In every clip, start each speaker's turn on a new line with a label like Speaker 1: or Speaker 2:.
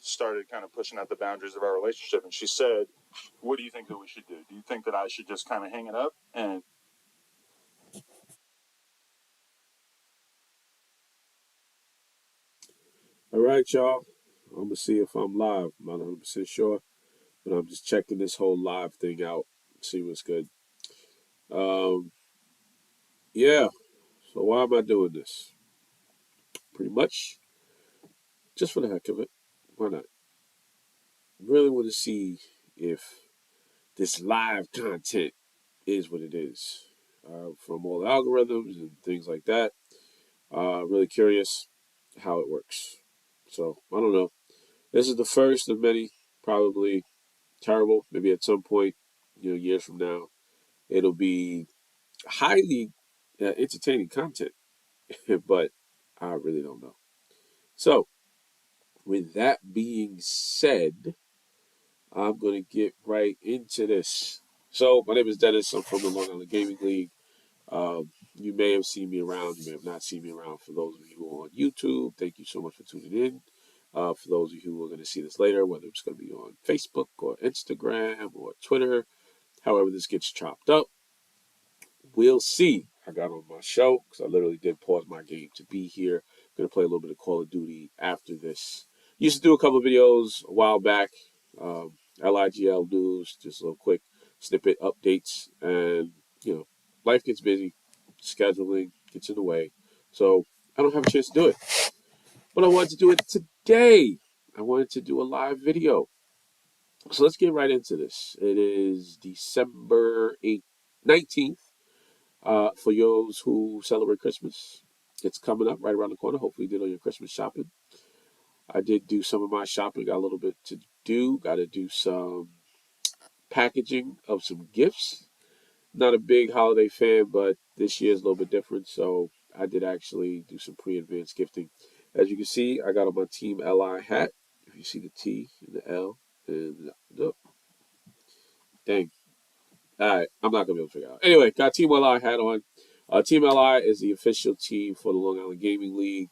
Speaker 1: started kind of pushing out the boundaries of our relationship. And she said, "What do you think that we should do? Do you think that I should just kind of hang it up and?"
Speaker 2: All right, y'all. I'm gonna see if I'm live. I'm not 100% sure, but I'm just checking this whole live thing out. See what's good. Um, yeah. So why am I doing this? Pretty much just for the heck of it. Why not? Really want to see if this live content is what it is. From all the algorithms and things like that. Really curious how it works. So I don't know. This is the first of many, probably terrible. Maybe at some point, years from now, it'll be highly entertaining content, but I really don't know. So, with that being said, I'm going to get right into this. So, my name is Dennis. I'm from the Long Island Gaming League. You may have seen me around. You may have not seen me around. For those of you who are on YouTube, thank you so much for tuning in. For those of you who are going to see this later, whether it's going to be on Facebook or Instagram or Twitter, however this gets chopped up, we'll see. I got on my show because I literally did pause my game to be here. I'm going to play a little bit of Call of Duty after this. Used to do a couple of videos a while back. LIGL news, just a little quick snippet updates. And, life gets busy. Scheduling gets in the way. So I don't have a chance to do it. But I wanted to do it today. I wanted to do a live video. So let's get right into this. It is December 19th. For those who celebrate Christmas, it's coming up right around the corner. Hopefully, you did all your Christmas shopping. I did do some of my shopping. Got a little bit to do. Got to do some packaging of some gifts. Not a big holiday fan, but this year is a little bit different. So I did actually do some pre-advanced gifting. As you can see, I got on my Team LI hat. If you see the T and the L and the dang. All right, I'm not gonna be able to figure it out. Anyway, got Team LI hat on. Team LI is the official team for the Long Island Gaming League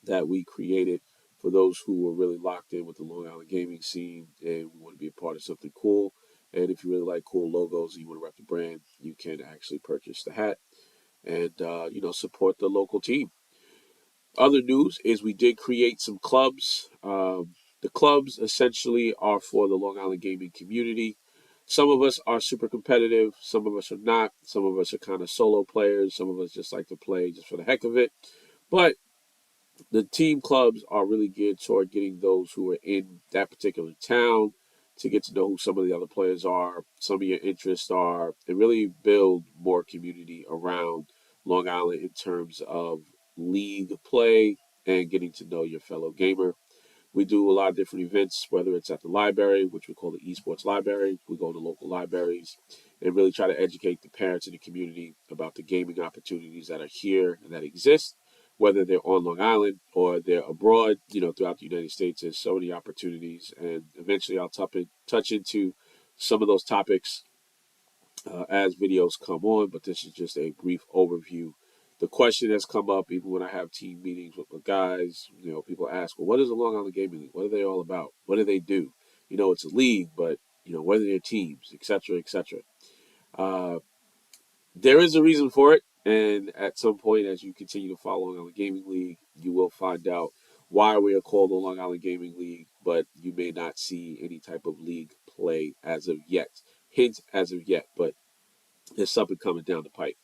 Speaker 2: that we created for those who are really locked in with the Long Island gaming scene and want to be a part of something cool. And if you really like cool logos and you want to rep the brand, you can actually purchase the hat and support the local team. Other news is we did create some clubs. The clubs essentially are for the Long Island gaming community. Some of us are super competitive. Some of us are not. Some of us are kind of solo players. Some of us just like to play just for the heck of it. But the team clubs are really geared toward getting those who are in that particular town to get to know who some of the other players are, some of your interests are, and really build more community around Long Island in terms of league play and getting to know your fellow gamer. We do a lot of different events, whether it's at the library, which we call the esports library. We go to local libraries and really try to educate the parents in the community about the gaming opportunities that are here and that exist, whether they're on Long Island or they're abroad, throughout the United States. There's so many opportunities. And eventually I'll touch into some of those topics as videos come on, but this is just a brief overview. The question has come up even when I have team meetings with the guys. People ask, well, what is the Long Island Gaming League? What are they all about? What do they do? It's a league, but, what are their teams, et cetera, et cetera. There is a reason for it. And at some point, as you continue to follow Long Island Gaming League, you will find out why we are called the Long Island Gaming League, but you may not see any type of league play as of yet. Hint as of yet, but there's something coming down the pipe.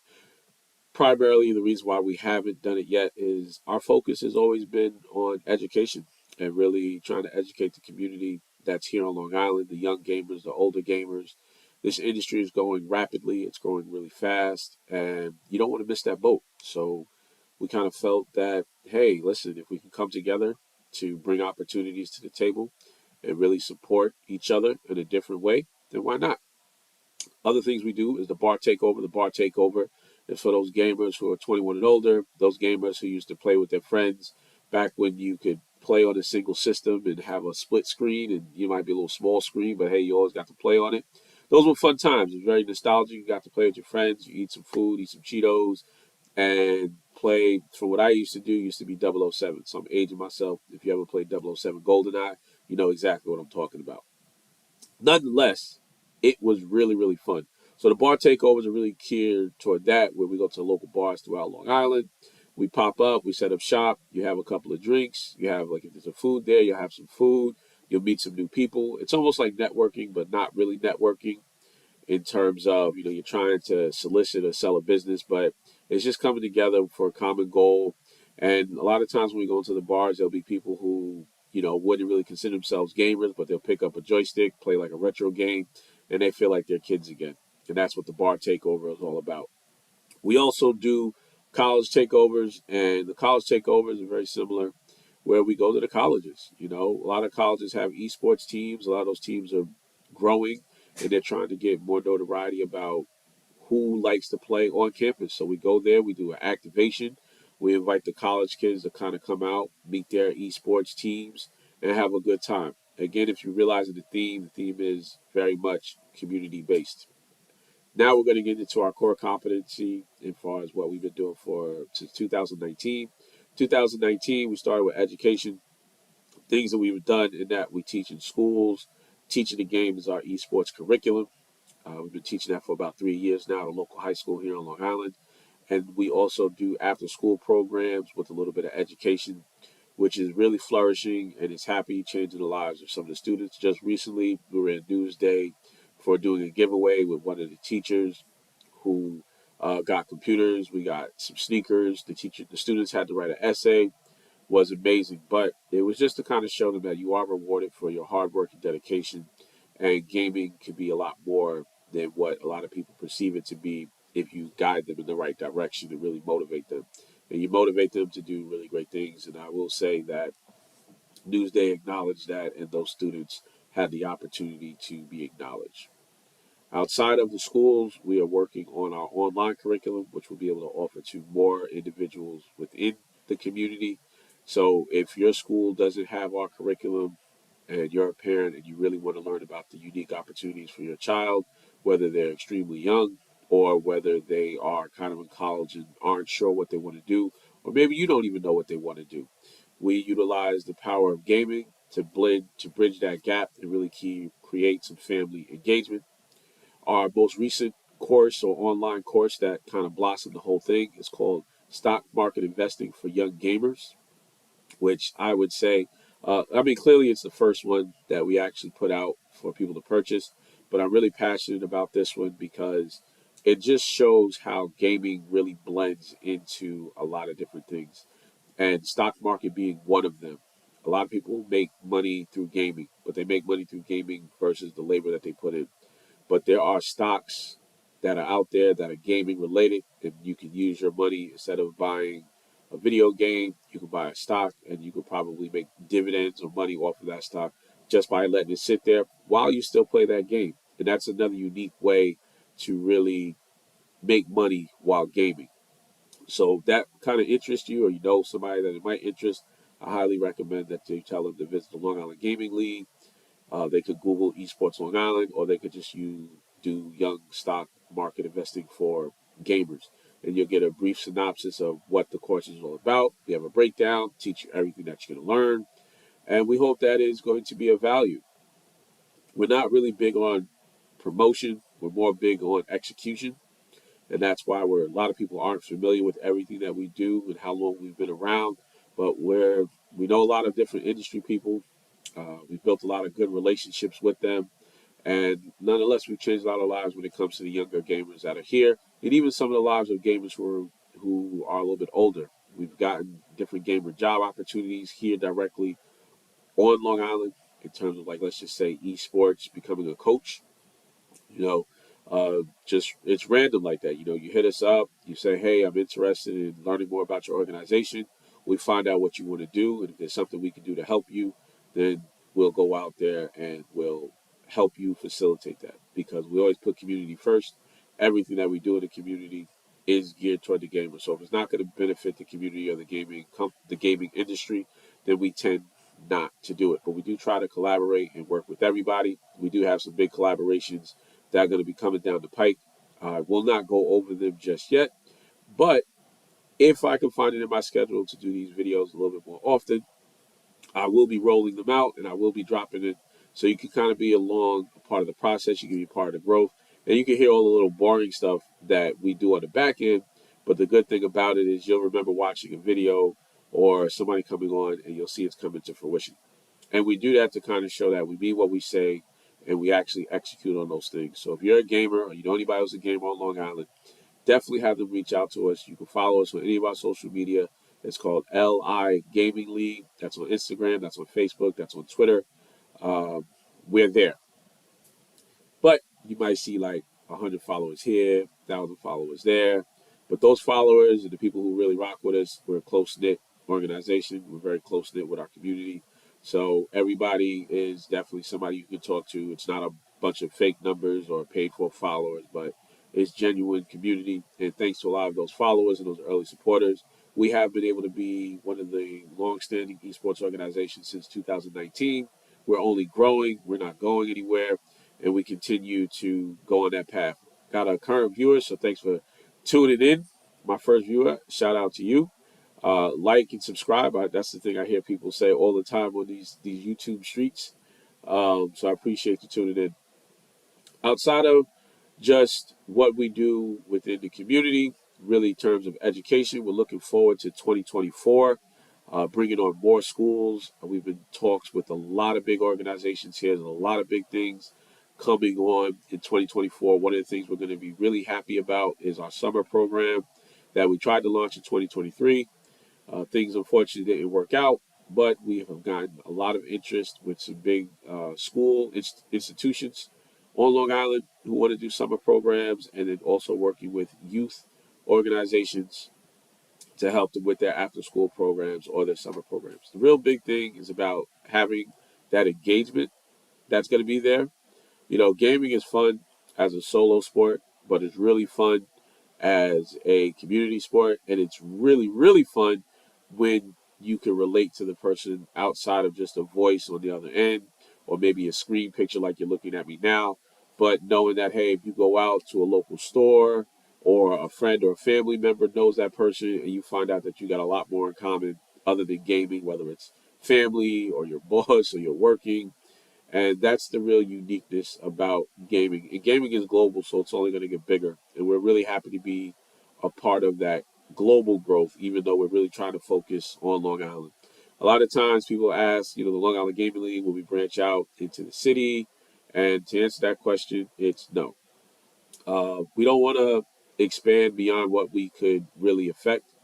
Speaker 2: Primarily, the reason why we haven't done it yet is our focus has always been on education and really trying to educate the community that's here on Long Island, the young gamers, the older gamers. This industry is going rapidly. It's growing really fast, and you don't want to miss that boat. So we kind of felt that, hey, listen, if we can come together to bring opportunities to the table and really support each other in a different way, then why not? Other things we do is the bar takeover. The bar takeover is for those gamers who are 21 and older, those gamers who used to play with their friends back when you could play on a single system and have a split screen, and you might be a little small screen, but hey, you always got to play on it. Those were fun times. It was very nostalgic. You got to play with your friends. You eat some food, eat some Cheetos, and play, for what I used to do, used to be 007. So I'm aging myself. If you ever played 007 GoldenEye, you know exactly what I'm talking about. Nonetheless, it was really, really fun. So the bar takeovers are really geared toward that, where we go to local bars throughout Long Island. We pop up, we set up shop. You have a couple of drinks. You have, like, if there's a food there, you'll have some food. You'll meet some new people. It's almost like networking, but not really networking in terms of, you're trying to solicit or sell a business, but it's just coming together for a common goal. And a lot of times when we go into the bars, there'll be people who, wouldn't really consider themselves gamers, but they'll pick up a joystick, play like a retro game, and they feel like they're kids again. And that's what the bar takeover is all about. We also do college takeovers, and the college takeovers are very similar, where we go to the colleges. A lot of colleges have esports teams. A lot of those teams are growing, and they're trying to get more notoriety about who likes to play on campus. So we go there, we do an activation. We invite the college kids to kind of come out, meet their esports teams, and have a good time. Again, if you realize the theme is very much community based. Now we're going to get into our core competency as far as what we've been doing since 2019. 2019, we started with education, things that we've done in that we teach in schools. Teaching the game is our esports curriculum. We've been teaching that for about 3 years now at a local high school here on Long Island. And we also do after school programs with a little bit of education, which is really flourishing and it's happy changing the lives of some of the students. Just recently, we were in Newsday for doing a giveaway with one of the teachers who got computers. We got some sneakers. The students had to write an essay. Was amazing, but it was just to kind of show them that you are rewarded for your hard work and dedication, and gaming can be a lot more than what a lot of people perceive it to be if you guide them in the right direction and really motivate them. And you motivate them to do really great things. And I will say that Newsday acknowledged that, and those students had the opportunity to be acknowledged. Outside of the schools, we are working on our online curriculum, which we'll be able to offer to more individuals within the community. So if your school doesn't have our curriculum and you're a parent and you really want to learn about the unique opportunities for your child, whether they're extremely young or whether they are kind of in college and aren't sure what they want to do, or maybe you don't even know what they want to do, we utilize the power of gaming to bridge that gap and really create some family engagement. Our most recent course or online course that kind of blossomed the whole thing is called Stock Market Investing for Young Gamers, which I would say, clearly it's the first one that we actually put out for people to purchase, but I'm really passionate about this one because it just shows how gaming really blends into a lot of different things, and stock market being one of them. A lot of people make money through gaming, but they make money through gaming versus the labor that they put in. But there are stocks that are out there that are gaming related, and you can use your money instead of buying a video game. You can buy a stock, and you can probably make dividends or money off of that stock just by letting it sit there while you still play that game. And that's another unique way to really make money while gaming. So if that kind of interests you, or you know somebody that it might interest, I highly recommend that you tell them to visit the Long Island Gaming League. They could Google Esports Long Island, or they could just do Young Stock Market Investing for Gamers. And you'll get a brief synopsis of what the course is all about. We have a breakdown, teach you everything that you're going to learn. And we hope that is going to be of value. We're not really big on promotion, we're more big on execution. And that's why a lot of people aren't familiar with everything that we do and how long we've been around. But we know a lot of different industry people. We've built a lot of good relationships with them. And nonetheless, we've changed a lot of lives when it comes to the younger gamers that are here, and even some of the lives of gamers who are a little bit older. We've gotten different gamer job opportunities here directly on Long Island in terms of, like, let's just say esports, becoming a coach. you know, just it's random like that. You hit us up, you say, hey, I'm interested in learning more about your organization. We find out what you want to do, and if there's something we can do to help you, then we'll go out there and we'll help you facilitate that, because we always put community first. Everything that we do in the community is geared toward the gamer. So if it's not going to benefit the community or the gaming industry, then we tend not to do it. But we do try to collaborate and work with everybody. We do have some big collaborations that are going to be coming down the pike. I will not go over them just yet, but If I can find it in my schedule to do these videos a little bit more often, I will be rolling them out and I will be dropping it. So you can kind of be along a part of the process. You can be part of the growth. And you can hear all the little boring stuff that we do on the back end. But the good thing about it is you'll remember watching a video or somebody coming on and you'll see it's coming to fruition. And we do that to kind of show that we mean what we say and we actually execute on those things. So if you're a gamer or you know anybody who's a gamer on Long Island, definitely have them reach out to us. You can follow us on any of our social media. It's called LI Gaming League. That's on Instagram. That's on Facebook. That's on Twitter. Um, we're there. But you might see like 100 followers here, 1,000 followers there. But those followers and the people who really rock with us, we're a close knit organization. We're very close knit with our community. So everybody is definitely somebody you can talk to. It's not a bunch of fake numbers or paid for followers, but it's genuine community. And thanks to a lot of those followers and those early supporters, we have been able to be one of the long-standing esports organizations since 2019. We're only growing. We're not going anywhere, and we continue to go on that path. Got a current viewer, so thanks for tuning in. My first viewer, shout out to you. Like and subscribe. That's the thing I hear people say all the time on these YouTube streets. So I appreciate you tuning in. Outside of just what we do within the community, really in terms of education, we're looking forward to 2024, bringing on more schools. We've been in talks with a lot of big organizations here. There's a lot of big things coming on in 2024. One of the things we're going to be really happy about is our summer program that we tried to launch in 2023. Things unfortunately didn't work out, but we have gotten a lot of interest with some big institutions on Long Island who want to do summer programs, and then also working with youth organizations to help them with their after school programs or their summer programs. The real big thing is about having that engagement that's going to be there. You know, gaming is fun as a solo sport, but it's really fun as a community sport, and it's really, really fun when you can relate to the person outside of just a voice on the other end, or maybe a screen picture like you're looking at me now. But knowing that, hey, if you go out to a local store or a friend or a family member knows that person, and you find out that you got a lot more in common other than gaming, whether it's family or your boss or you're working, and that's the real uniqueness about gaming. And gaming is global, so it's only going to get bigger. And we're really happy to be a part of that global growth, even though we're really trying to focus on Long Island. A lot of times people ask, the Long Island Gaming League, will we branch out into the city? And to answer that question, it's no. We don't want to expand beyond what we could really affect.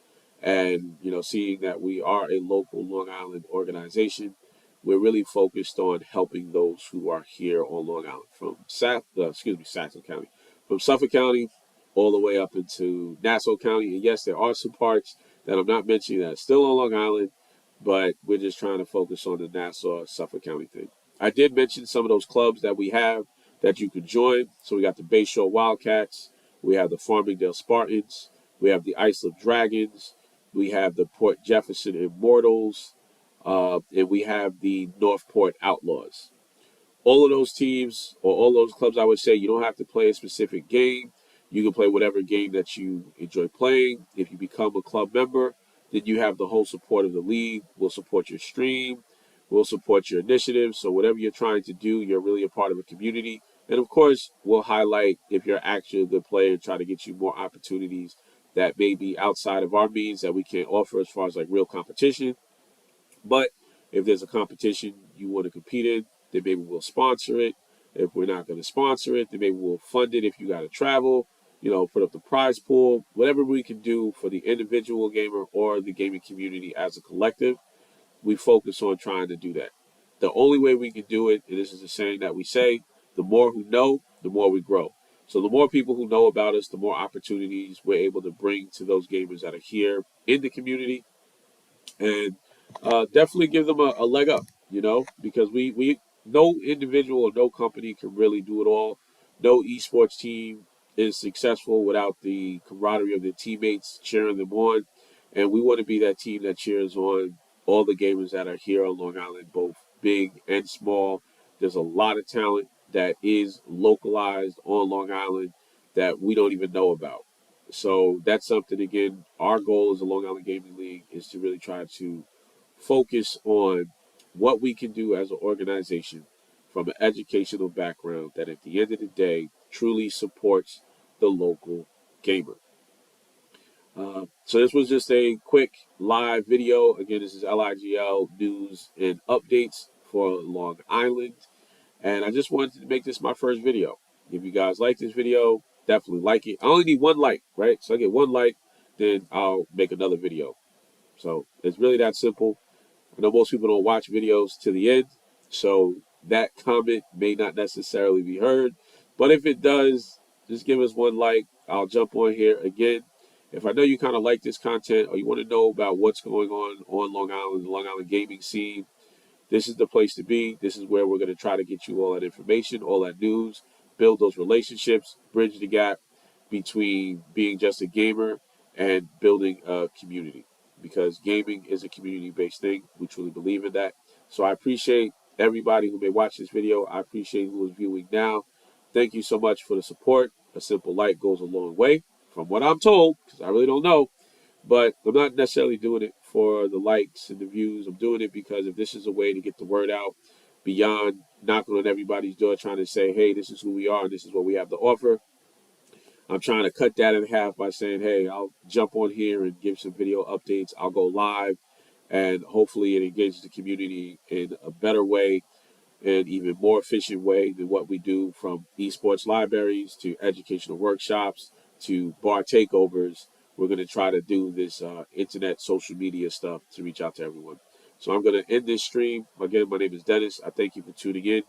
Speaker 2: And, seeing that we are a local Long Island organization, we're really focused on helping those who are here on Long Island from Saxon County, from Suffolk County all the way up into Nassau County. And yes, there are some parts that I'm not mentioning that are still on Long Island, but we're just trying to focus on the Nassau, Suffolk County thing. I did mention some of those clubs that we have that you could join. So we got the Bayshore Wildcats, we have the Farmingdale Spartans, we have the Islip Dragons, we have the Port Jefferson Immortals, and we have the Northport Outlaws. All of those teams or all those clubs, I would say you don't have to play a specific game. You can play whatever game that you enjoy playing. If you become a club member, then you have the whole support of the league. We'll support your stream. We'll support your initiatives. So whatever you're trying to do, you're really a part of a community. And of course, we'll highlight if you're actually a good player and try to get you more opportunities that may be outside of our means that we can't offer as far as like real competition. But if there's a competition you want to compete in, then maybe we'll sponsor it. If we're not going to sponsor it, then maybe we'll fund it if you got to travel, put up the prize pool, whatever we can do for the individual gamer or the gaming community as a collective, we focus on trying to do that. The only way we can do it, and this is a saying that we say, the more who know, the more we grow. So the more people who know about us, the more opportunities we're able to bring to those gamers that are here in the community, and definitely give them a leg up, because we no individual or no company can really do it all. No esports team is successful without the camaraderie of their teammates cheering them on, and we want to be that team that cheers on all the gamers that are here on Long Island, both big and small. There's a lot of talent that is localized on Long Island that we don't even know about. So that's something, again, our goal as a Long Island Gaming League is to really try to focus on what we can do as an organization from an educational background that at the end of the day truly supports the local gamer. So this was just a quick live video. Again, this is LIGL news and updates for Long Island. And I just wanted to make this my first video. If you guys like this video, definitely like it. I only need one like, right? So I get one like, then I'll make another video. So it's really that simple. I know most people don't watch videos to the end, so that comment may not necessarily be heard. But if it does, just give us one like. I'll jump on here again. If I know you kind of like this content or you want to know about what's going on Long Island, the Long Island gaming scene, this is the place to be. This is where we're going to try to get you all that information, all that news, build those relationships, bridge the gap between being just a gamer and building a community. Because gaming is a community based thing. We truly believe in that. So I appreciate everybody who may watch this video. I appreciate who is viewing now. Thank you so much for the support. A simple like goes a long way, from what I'm told, because I really don't know. But I'm not necessarily doing it for the likes and the views. I'm doing it because if this is a way to get the word out beyond knocking on everybody's door trying to say, hey, this is who we are and this is what we have to offer, I'm trying to cut that in half by saying, hey, I'll jump on here and give some video updates. I'll go live, and hopefully it engages the community in a better way and even more efficient way than what we do, from esports libraries to educational workshops to bar takeovers. We're going to try to do this internet social media stuff to reach out to everyone. So I'm going to end this stream. Again, my name is Dennis. I thank you for tuning in.